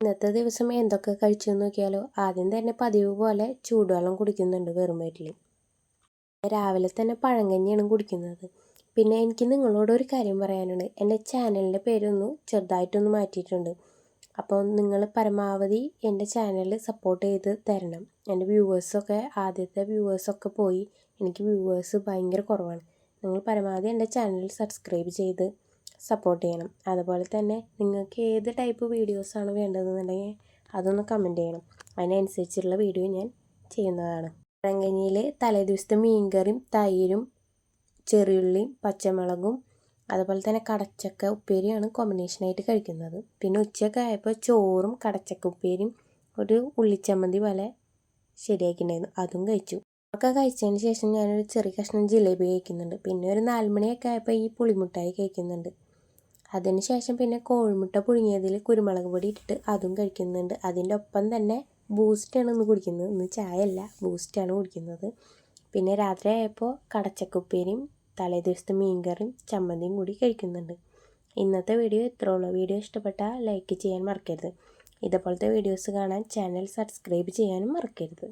ഇന്നത്തെ ദിവസം എന്തൊക്കെ കഴിച്ചു നോക്കിയാലോ. ആദ്യം തന്നെ പതിവ് പോലെ ചൂടുവെള്ളം കുടിക്കുന്നുണ്ട് വെറും വയറ്റിൽ. രാവിലെ തന്നെ പഴങ്കഞ്ഞിയാണ് കുടിക്കുന്നത്. പിന്നെ എനിക്ക് നിങ്ങളോട് ഒരു കാര്യം പറയാനുണ്ട്. എൻ്റെ ചാനലിൻ്റെ പേരൊന്ന് ചെറുതായിട്ടൊന്ന് മാറ്റിയിട്ടുണ്ട്. അപ്പോൾ നിങ്ങൾ പരമാവധി എൻ്റെ ചാനൽ സപ്പോർട്ട് ചെയ്ത് തരണം. എൻ്റെ വ്യൂവേഴ്സൊക്കെ ആദ്യത്തെ വ്യൂവേഴ്സൊക്കെ പോയി. എനിക്ക് വ്യൂവേഴ്സ് ഭയങ്കര കുറവാണ്. നിങ്ങൾ പരമാവധി എൻ്റെ ചാനൽ സബ്സ്ക്രൈബ് ചെയ്ത് സപ്പോർട്ട് ചെയ്യണം. അതുപോലെ തന്നെ നിങ്ങൾക്ക് ഏത് ടൈപ്പ് വീഡിയോസാണ് വേണ്ടതെന്നുണ്ടെങ്കിൽ അതൊന്ന് കമൻറ്റ് ചെയ്യണം. അതിനനുസരിച്ചുള്ള വീഡിയോ ഞാൻ ചെയ്യുന്നതാണ്. പഴങ്കഞ്ഞിയിൽ തലേദിവസത്തെ മീൻകറിയും തൈരും ചെറിയുള്ളിയും പച്ചമുളകും അതുപോലെ തന്നെ കടച്ചക്ക ഉപ്പേരിയാണ് കോമ്പിനേഷനായിട്ട് കഴിക്കുന്നത്. പിന്നെ ഉച്ചയൊക്കെ ആയപ്പോൾ ചോറും കടച്ചക്ക ഉപ്പേരിയും ഒരു ഉള്ളിച്ചമ്മന്തി പോലെ ശരിയാക്കിയിട്ടുണ്ടായിരുന്നു. അതും കഴിച്ചു. ഒക്കെ കഴിച്ചതിന് ശേഷം ഞാനൊരു ചെറിയ കഷ്ണം ജിലേബി കഴിക്കുന്നുണ്ട്. പിന്നെ ഒരു 4 മണിയൊക്കെ ആയപ്പോൾ ഈ പുളിമുട്ടായി കഴിക്കുന്നുണ്ട്. അതിന് ശേഷം പിന്നെ കോഴിമുട്ട പുഴുങ്ങിയതിൽ കുരുമുളക് പൊടി ഇട്ടിട്ട് അതും കഴിക്കുന്നുണ്ട്. അതിൻ്റെ ഒപ്പം തന്നെ ബൂസ്റ്റാണ് ഇന്ന് കുടിക്കുന്നത്. ഇന്ന് ചായ അല്ല, ബൂസ്റ്റാണ് കുടിക്കുന്നത്. പിന്നെ രാത്രി ആയപ്പോൾ കടച്ചക്കുപ്പേരിയും തലേ ദിവസത്തെ മീൻകറിയും ചമ്മന്തിയും കൂടി കഴിക്കുന്നുണ്ട്. ഇന്നത്തെ വീഡിയോ ഇത്രേ ഉള്ളൂ. വീഡിയോ ഇഷ്ടപ്പെട്ടാൽ ലൈക്ക് ചെയ്യാൻ മറക്കരുത്. ഇതുപോലത്തെ വീഡിയോസ് കാണാൻ ചാനൽ സബ്സ്ക്രൈബ് ചെയ്യാനും മറക്കരുത്.